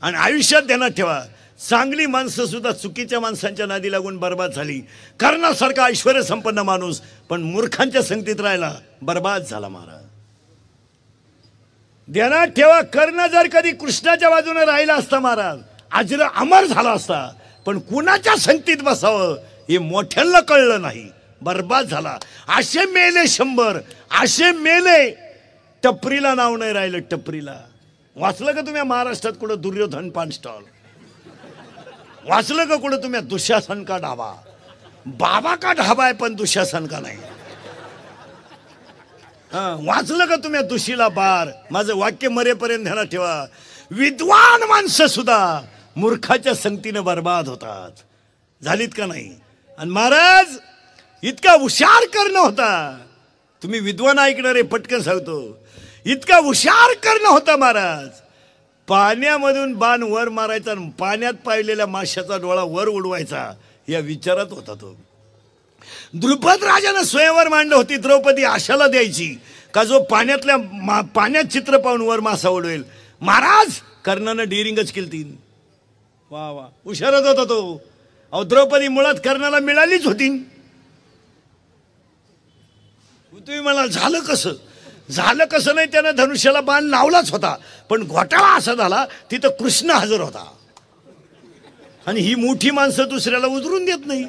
आणि आयुष्यात ध्यानात ठेवा, चांगली माणसं सुद्धा चुकीच्या माणसांच्या नादी लागून बर्बाद झाली. कर्णासारखा ऐश्वर्य संपन्न माणूस पण मूर्खांच्या संगतीत राहिला, बर्बाद झाला महाराज. ध्यानात ठेवा, कर्ण जर कधी कृष्णाच्या बाजूने राहिला असता महाराज, अजर अमर झाला असता. पण कुणाच्या संगतीत बसावं हे मोठ्यांना कळलं नाही, बर्बाद झाला. असे मेले 100, असे मेले. टपरीला नाव नाही राहिलं. टपरीला वाचलं का तुम्ही महाराष्ट्रात कुठं दुर्योधन पान स्टॉल? वाचलं का कुठं तुम्ही दुःशासन का ढाबा? बाबा का ढाबा आहे पण दुःशासन का नाही? वाचलं का तुम्ही दुशीला बार? माझं वाक्य मरेपर्यंत ध्यानात ठेवा, विद्वान माणसं सुद्धा मूर्खाच्या संगतीने बर्बाद होतात. झालीत का नाही? आणि महाराज इतका हुशार करणं होता. तुम्ही विद्वान ऐकणारे पटकन सांगतो, इतका हुशार करणं होता महाराज. पाण्यामधून बाण वर मारायचा, पाण्यात पाहिलेल्या माशाचा डोळा वर उडवायचा, या विचारात होता तो. द्रुपद राजानं स्वयंवर मांडलं होती, द्रौपदी आशाला द्यायची का जो पाण्यात चित्र पाहून वर मासा उडवेल. महाराज कर्णानं डिरिंगच केली. वा वा, हुशारच होता तो. अहो द्रौपदी मुळात कर्णाला मिळालीच होती. तुम्ही मला झालं कसं? झालं कसं नाही, त्यानं धनुष्याला बाण लावलाच होता, पण घोटाळा असा झाला तिथं कृष्ण हजर होता. आणि ही मोठी माणसं दुसऱ्याला उतरून देत नाही.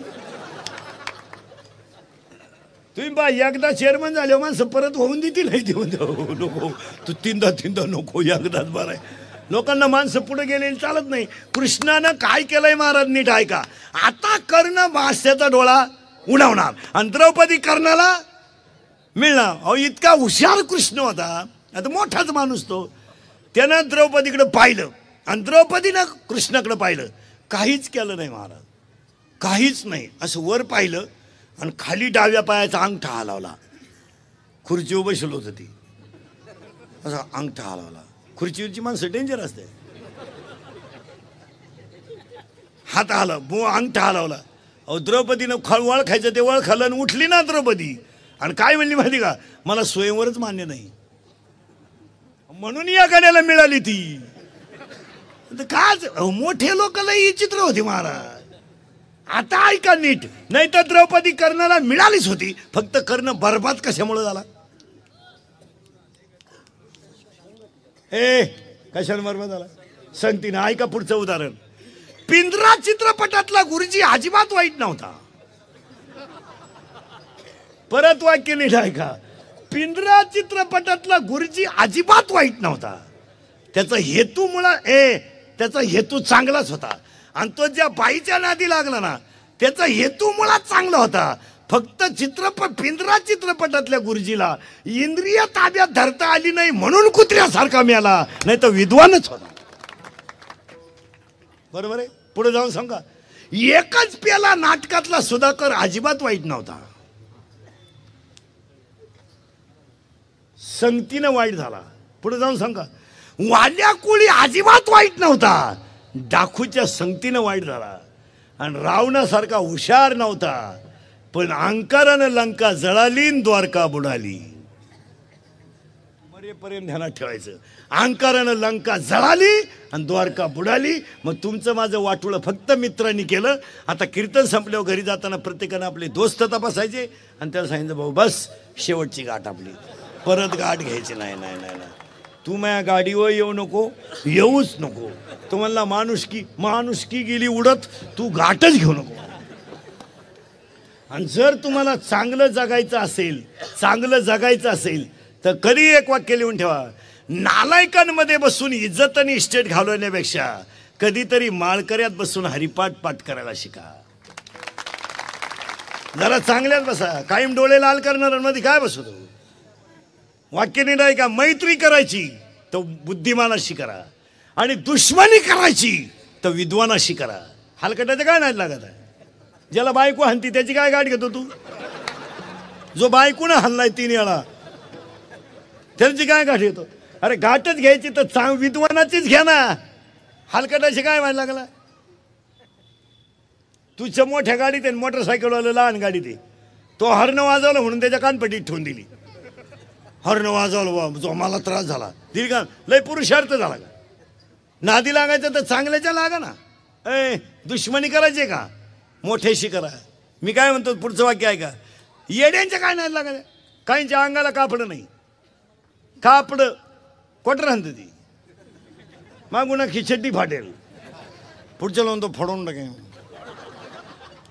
तुम्ही बा एकदा चेअरमन झाले माणसं परत होऊन देतील नाही. देऊन नको तू तीनदा नको, एकदाच बरं आहे. लोकांना माणसं पुढे गेलेली चालत नाही. कृष्णानं काय केलंय महाराज नीट ऐका. आता कर्ण मास्याचा डोळा उडवणार आणि द्रौपदी कर्णाला मिळणार. अहो इतका हुशार कृष्ण होता. आता मोठाच माणूस तो. त्यानं द्रौपदीकडे पाहिलं आणि द्रौपदीनं कृष्णाकडे पाहिलं. काहीच केलं नाही महाराज, काहीच नाही. असं वर पाहिलं आणि खाली डाव्या पायाचा अंगठा हलवला. खुर्चीवर बसलो होतं ती, असा अंगठा हलवला. खुर्चीवरची माणसं डेंजर असते. हात हलव, अंगठा हलवला. अहो द्रौपदीनं वळ खायचं ते वळ खाल्लं आणि उठली ना द्रौपदी. आणि काय म्हणली माहिती का? मला स्वयंवरच मान्य नाही म्हणून या गाड्याला मिळाली ती. काच मोठे लोक लई चित्र होती महाराज. आता ऐका नीट, नाही तर द्रौपदी कर्णाला मिळालीच होती, फक्त कर्ण बर्बाद कशामुळे झाला? कशाला बर्बाद झाला सांगते ना. ऐका पुढचं उदाहरण. पिंजरा चित्रपटातला गुरुजी अजिबात वाईट नव्हता. परत वाक्य नीट ऐका. पिंजरा चित्रपटातला गुरुजी अजिबात वाईट नव्हता. त्याचा हेतू चांगलाच होता. आणि तो ज्या बाईच्या नादी लागला ना, त्याचा हेतू मुळात चांगला होता. फक्त पिंजरा चित्रपटातल्या गुरुजीला इंद्रिय ताब्यात धरता आली नाही म्हणून कुत्र्यासारखा मिळाला, नाही तर विद्वानच होता. बरोबर आहे. पुढे जाऊन सांगा. एकच पेला नाटकातला सुधाकर अजिबात वाईट नव्हता, संगतीनं वाईट झाला. पुढे जाऊन सांगा. वाल्या कोळी अजिबात वाईट नव्हता, डाकूच्या संगतीनं वाईट झाला. आणि रावणासारखा हुशार नव्हता, पण अहंकारानं लंका जळाली द्वारका बुडाली. मरेपर्यंत ध्यानात ठेवायचं. अहंकारानं लंका जळाली आणि द्वारका बुडाली. मग तुमचं माझं वाटोळं फक्त मित्रांनी केलं. आता कीर्तन संपल्यावर घरी जाताना प्रत्येकानं आपले दोस्त तपासायचे आणि त्याला सांगितलं, भाऊ बस शेवटची गाठ आपली, परत गाठ घ्यायची नाही. नाही नाही नाही, तू माझ्या गाडीवर येऊ नको, येऊच नको. तुम्हाला माणुसकी गेली उडत, तू गाठच घेऊ नको. आणि जर तुम्हाला चांगलं जगायचं असेल तर कधी एक वाक्य लिहून ठेवा. नालायकांमध्ये बसून इज्जत आणि इस्टेट घालवण्यापेक्षा कधीतरी माळकऱ्यात बसून हरिपाठ पाठ करायला शिका. जरा चांगल्यात बसा. कायम डोळे लाल करणाऱ्यांमध्ये काय बसतो? वाक्य नाही आहे का? मैत्री करायची तर बुद्धिमानाशी करा आणि दुश्मनी करायची तर विद्वानाशी करा. हलकटाचं काय नाही लागत आहे. ज्याला बायको हाणती त्याची काय गाठ घेतो तू? जो बायकोनं हाणलाय 3 वेळा त्याची काय गाठ घेतो? अरे गाठच घ्यायची तर विद्वानाचीच घ्या ना. हलकटाशी काय व्हायला लागला? तुझ्या मोठ्या गाडीत आहे, मोटरसायकलवाला लहान गाडीत आहे, तो हॉर्न वाजवला म्हणून त्याच्या कानपट्टीत ठेवून दिली. हॉर्न वाजवलं, जो मला त्रास झाला दिली का? लय पुरुषार्थ झाला का? नादी लागायचं तर चांगल्याच्या लागा ना. दुश्मनी करायची का मोठ्याशी करा. मी काय म्हणतो पुढचं वाक्य आहे का, येड्यांच्या काय नाही लागायचं. काहींच्या अंगाला कापड नाही, कापड कोटर आणतं ती मागून खिचड्डी फाटेल, पुढच्या लावून तो फडवून टाके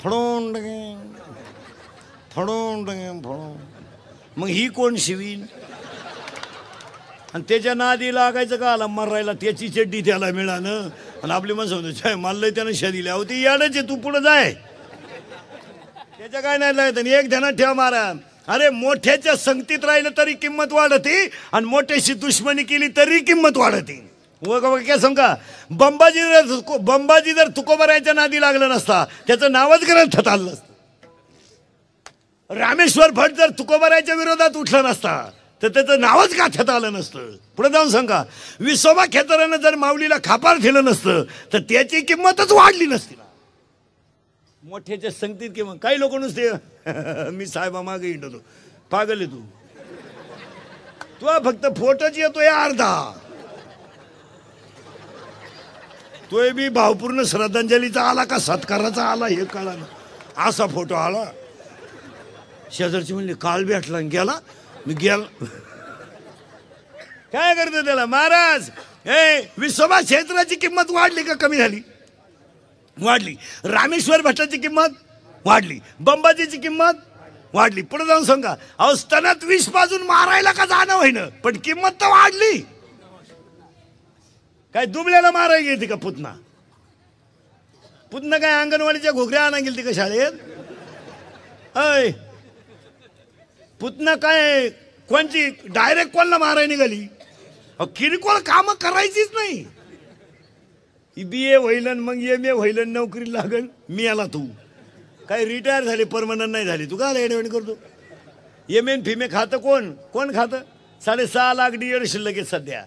फडवून टाके फडवून टाके फडवून. मग ही कोण शिवीन. आणि त्याच्या नादी लागायचं का आला मरायला, त्याची चड्डी त्याला मिळालं आणि आपली माणसं म्हणतो मला त्यानं शा दिल्या होती याडच आहे, तू पुढे जाय. त्याच्या काय नाही लागत. एक ध्यानात ठेवा महाराज, अरे मोठ्याच्या संगतीत राहिलं तरी किंमत वाढते आणि मोठ्याशी दुश्मनी केली तरी किंमत वाढते. काय सांगा, बंबाजी जर तुकोबरायच्या नादी लागलं नसता त्याचं नावच ग्रंथात आलं नसतं. रामेश्वर भट जर तुकोबरायच्या विरोधात उठला नसता तर त्याचं नावच गाठ्यात आलं नसतं. पुढे जाऊन सांगा, विसोबा खेतरानं जर माऊलीला खापार दिलं नसतं तर त्याची किंमतच वाढली नसती. मोठ्याच्या संगतीत किंवा काही लोक नुसते मी साहेबा मागे हिंडतो, पागल आहे तू, तुला फक्त फोटोच येतोय अर्धा. तोय बी भावपूर्ण श्रद्धांजलीचा आला का सत्काराचा आला हे कळा ना. असा फोटो आला, शेजारची म्हणली काल भेटला गेला, मी गेला. काय करतो त्याला महाराज. विसोबा क्षेत्राची किंमत वाढली का कमी झाली. वाढली. रामेश्वर भट्टाची किंमत वाढली, बंबाजीची किंमत वाढली. पुढे जाऊन सांगा, अहो स्तनात विष पाजून मारायला का जाणं होईना पण किंमत तर वाढली. काय दुबळ्याला मारायला गेली का पुतना. पुतना काय अंगणवाडीच्या घोगऱ्या आणा गेली का शाळेत. पुतना काय कोणची डायरेक्ट कोणला मारायला निघाली. किरकोळ काम करायचीच नाही. BA होईल मग MA होईल नोकरी लागल. मी आला तू काय रिटायर झाले परमनंट नाही झाली, तू काय एडवण करतो. MA FIME खातं कोण कोण खातं. 6.5 लाख DED शिल्लक आहेत सध्या,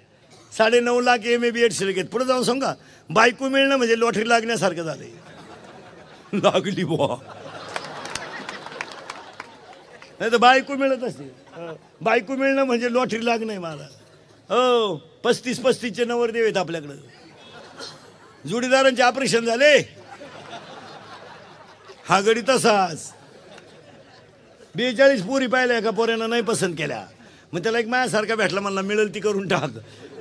9.5 लाख MA BEd शिल्लक आहेत. पुढे जाऊन सांगा, बायको मिळणं म्हणजे लॉटरी लागण्यासारखं झालंय. लागली बुवा, नाही तर बायको मिळत असते. बायको मिळणं म्हणजे लॉटरी लागणं मला. 35-35चे नवरदेव आहेत आपल्याकडं. जोडीदारांचे ऑपरेशन झाले, हा गडी तसाच. 42 पोरी पाहिल्या का पोऱ्यानं नाही पसंत केल्या. मग त्याला एक माझ्यासारखा भेटला, मला मिळेल ती करून टाक.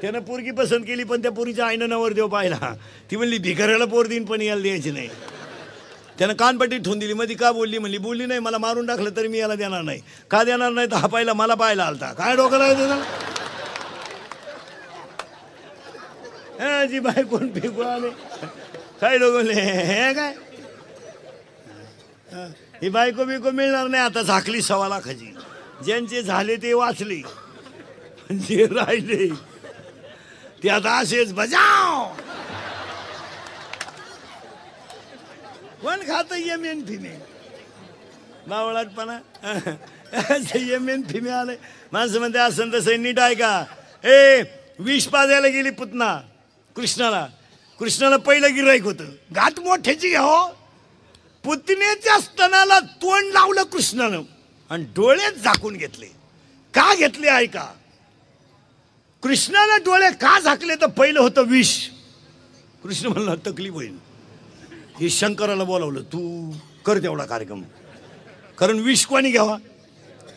त्यानं पोरगी पसंत केली पण त्या पोरीच्या आईनं नवरदेव पाहिला. ती म्हणली भिकाऱ्याला पोर देईन पण याला द्यायची नाही. त्यानं कानपट्टी ठेवून दिली. मध्ये का बोलली, म्हणली बोलली नाही मला मारून टाकलं तरी मी याला देणार नाही. का देणार नाही तर हा पाहिला मला पाहायला आलता. काय डोकं लावायचं जी बाय कोण फेकू आले. काय लोक म्हणले हे काय ही बायको बिको मिळणार नाही. आता झाकली 1.25 लाखाची. ज्यांचे झाले ते वाचले, जे राहिले ते आता असेच बजाव. कोण खात MA FIME बावळाटपणा. MA FIME आले माणसं म्हणते असं तसं नीट आहे का. विष पाजायला गेली पुतना कृष्णाला. कृष्णाला पहिलं गिराईक होतं, घाट मोठ्याची घ्या हो. पुतण्याच्या स्तनाला तोंड लावलं कृष्णानं आणि डोळेच झाकून घेतले. का घेतले ऐका. कृष्णानं डोळे का झाकले तर पहिलं होतं विष. कृष्ण म्हणला तकलीफ होईल. हे शंकराला बोलावलं, तू कर तेवढा कार्यक्रम. कारण विष कोणी घ्यावा,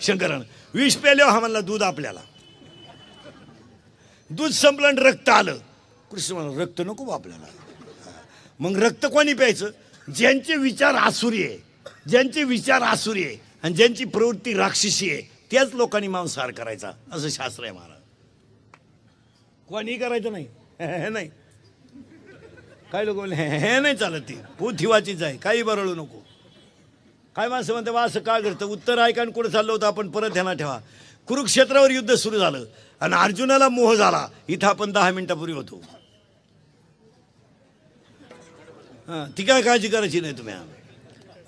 शंकरानं. विष प्याल्यावर हा म्हणला दूध आपल्याला. दूध संपलं आणि रक्त आलं. कृष्ण म्हणला रक्त नको आपल्याला. मग रक्त कोणी प्यायचं, ज्यांचे विचार आसुरी आहे, ज्यांचे विचार आसुरी आहे आणि ज्यांची प्रवृत्ती राक्षसी आहे त्याच लोकांनी मांसाहार करायचा असं शास्त्र आहे महाराज. कोणी करायचं नाही. हे नाही. काही लोक म्हणले हे नाही चालत, ती पोथिवाचीच आहे, काही बरळू नको. काय माणसं म्हणते वा असं का करतं. उत्तर ऐका आणि कुठं चाललं होतं आपण परत ध्यानात ठेवा. कुरुक्षेत्रावर युद्ध सुरू झालं आणि अर्जुनाला मोह झाला. इथं आपण 10 मिनिटापूर्वी होतो. ती काय काळजी करायची नाही तुम्ही.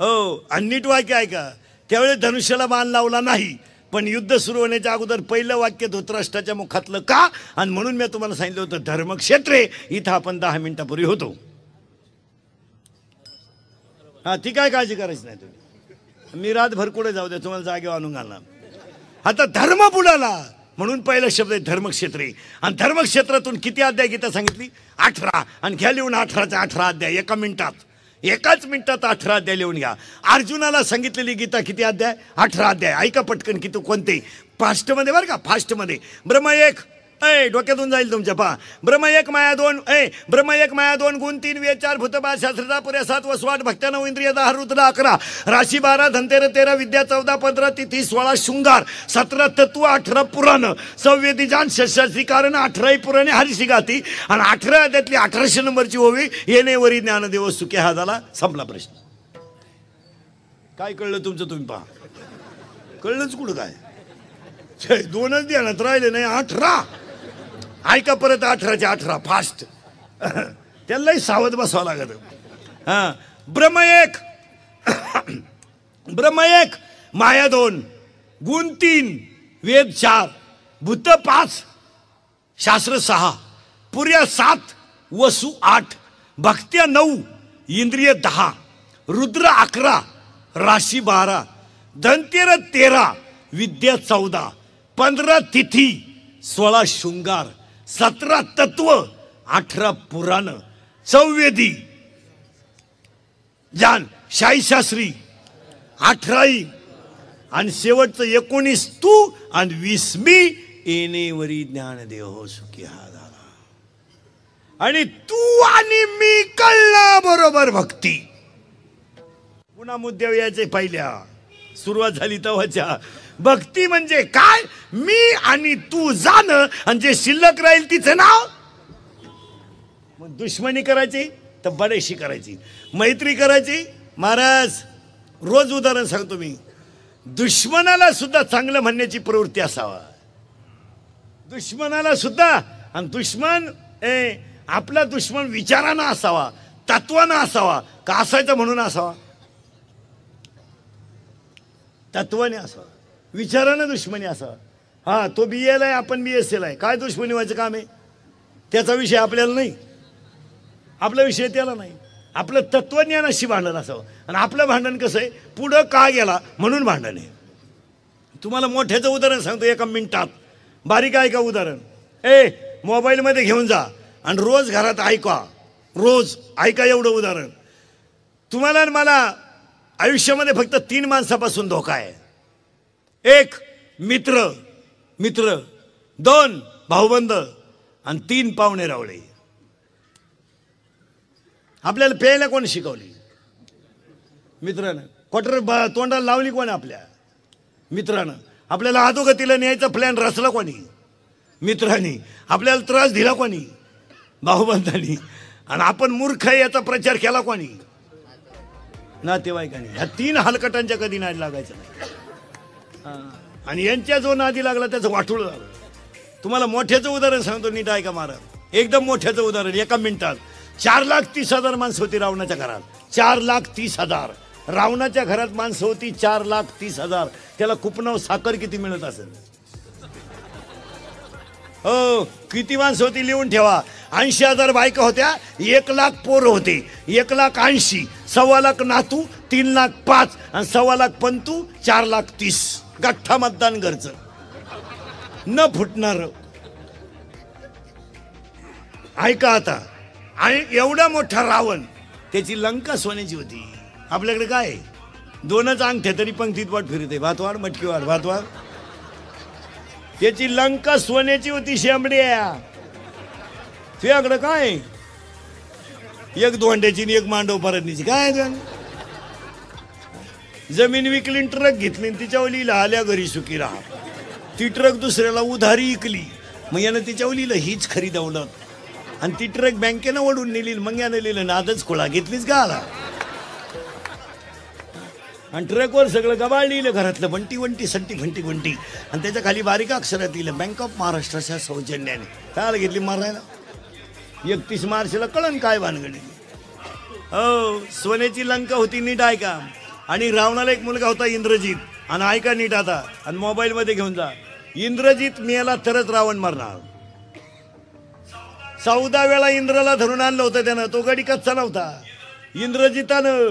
हो आणि नीट वाक्य ऐका. त्यावेळेस धनुष्याला बाण लावला नाही, पण युद्ध सुरू होण्याच्या अगोदर पहिलं वाक्य धृतराष्ट्राच्या मुखातलं का, आणि म्हणून मी तुम्हाला सांगितलं होतं धर्मक्षेत्रे इथं आपण 10 मिनिटापूर्वी होतो. ती काय काळजी करायची नाही तुम्ही. मी रातभर कुठे जाऊ द्या, तुम्हाला जागेवर आणून घालणार. आता धर्म बुडाला, म्हणून पहिला शब्द आहे धर्मक्षेत्री. आणि धर्मक्षेत्रातून किती अध्याय गीता सांगितली? 18. आणि घ्या लिहून 18च्या 18 अध्याय एका मिनिटात, एकाच मिनिटात 18 अध्याय लिहून घ्या. अर्जुनाला सांगितलेली गीता किती अध्याय? 18 अध्याय. ऐका पटकन किती कोणते फास्टमध्ये बरं का, फास्टमध्ये. ब्रह्म एक, डोक्यातून जाईल तुमच्या. पहा, ब्रह्म एक माया दोन, ब्रह्म एक माया दोन, गुण 3 वेद 4 भूतबा शास्त्रदा पुऱ्या 7 वसु 8 भक्त्या 9 इंद्रिय 10 रुद्र 11 राशी 12 धनतेर 13 विद्या 14 15 तिथी 16 शृंगार 17 तत्व 18 पुराण संवेदी जान षष्ठी कारण 18 पुराणे हरिशी गाती. आणि 18 त्यातली 1800 नंबरची ओवी येणे वरी ज्ञानदेव सुखे. हा झाला संपला प्रश्न. काय कळलं तुमचं? तुम्ही पहा, कळलंच कुठं काय? 2च ध्यानात राहिले नाही, 18. ऐका परत 18च्या 18 फास्ट. त्यालाही सावध बसावं लागत. हा, ब्रह्म एक, ब्रह्म एक माया 2 गुण 3 वेद 4 भूत 5 शास्त्र 6 पुऱ्या 7 वसु 8 भक्त्या 9 इंद्रिय 10 रुद्र 11 राशी 12 धनतेर 13 विद्या 14 15 तिथी 16 शृंगार 17 तत्व 18 पुराण संवेदी जान शास्त्री 18 आणि शेवटचं 19 तू आणि 20 मी येणेवरी ज्ञानदेव सुखी. हा झाला. आणि तू आणि मी कळलं बरोबर भक्ती. पुन्हा मुद्द्यावर यायचे. पहिल्या सुरुवात झाली तेव्हाच्या. भक्ती म्हणजे काय? मी आणि तू जाणं आणि जे शिल्लक राहील तिचं नाव. मग दुश्मनी करायची तर बडेशी करायची, मैत्री करायची. महाराज रोज उदाहरण सांगतो मी. दुश्मनाला सुद्धा चांगलं म्हणण्याची प्रवृत्ती असावा. दुश्मनाला सुद्धा. आणि दुश्मन आपला दुश्मन विचारानं असावा, तत्वानं असावा का असायचं म्हणून असावा? तत्वाने असावा, विचारानं दुश्मनी असावा. हा, तो BA ला आहे, आपण BSc ला आहे. काय दुश्मनी व्हायचं काम आहे? त्याचा विषय आपल्याला नाही, आपला विषय त्याला नाही. आपलं तत्वज्ञानाशी भांडण असावं. आणि आपलं भांडण कसं आहे? पुढं का गेला म्हणून भांडण आहे. तुम्हाला मोठ्याचं उदाहरण सांगतो एका मिनिटात. बारीक ऐका उदाहरण. मोबाईलमध्ये घेऊन जा आणि रोज घरात ऐका. रोज ऐका एवढं उदाहरण. तुम्हाला आणि मला आयुष्यामध्ये फक्त 3 माणसापासून धोका आहे. 1 मित्र, 2 भाऊबंद आणि 3 पाहुणे रावळे. आपल्याला प्यायला कोण शिकवली? मित्रानं. क्वार्टर तोंडाला लावली कोण? आपल्या मित्रानं. आपल्याला अधोगतीला न्यायचा प्लॅन रचला कोणी? मित्रांनी. आपल्याला त्रास दिला कोणी? भाऊबंधांनी. आणि आपण मूर्ख आहे याचा प्रचार केला कोणी? नातेवाईकांनी. ह्या 3 हलकटांच्या कधी नादी लागायचं नाही. आणि यांच्या जो नादी लागला त्याचं वाटूळ झालं. तुम्हाला मोठ्याचं उदाहरण सांगतो, नीट ऐका महाराज. एकदम मोठ्याचं उदाहरण एका मिनिटात. 4,30,000 माणसं होती रावणाच्या घरात. 4,30,000. रावणाच्या घरात माणसं होती 4,30,000. त्याला कुपनाव साखर किती मिळत असेल? हो, किती माणसं होती लिहून ठेवा. 80,000 बायका होत्या, 1,00,000 पोरं होते. 1,80,000 1,00,000 नातू, 3,05,000 आणि 1,00,000 पंतू, 4,30,000. गठ्ठा मतदान घरचं न फुटणार. ऐका आता. आणि एवढा मोठा रावण, त्याची लंका सोन्याची होती. आपल्याकडे काय? 2च अंगठ्या तरी पंक्तीत वाट फिरते. भातवाड मटकीवाड भातवाड. त्याची लंका सोन्याची होती. शेंबड्या. तुझ्याकडं काय? 1 धोंड्याची आणि 1 मांडव परतनीची. काय जमीन विकली, ट्रक घेतली, तिच्यावर लिहिलं आल्या घरी सुखी राहा. ती ट्रक दुसऱ्याला उधारी विकली. मग यानं तिच्यावर लिहिलं हीच खरी दौलत. आणि ती ट्रक बँकेनं ओढून नेली. मग यानं लिहिलं नादच खोळा घेतलीच का आला. आणि ट्रकवर सगळं गबाळ लिहिलं घरातलं. बंटी वंटी संटी भंटी घंटी. आणि त्याच्या खाली बारीक अक्षरात लिहिलं बँक ऑफ महाराष्ट्राच्या सौजन्याने. काय घेतली मारायला? 31 मार्चला कळण काय भानगडी. हो, सोन्याची लंका होती. नीट ऐका. आणि रावणाला एक मुलगा होता इंद्रजित. आणि ऐका नीट आता. आणि मोबाईलमध्ये घेऊन जा. इंद्रजित मेला तरच रावण मरणार. 14 वेळा इंद्राला धरून आणलं होतं त्यानं. तो गडी कच्चा नव्हता. इंद्रजितानं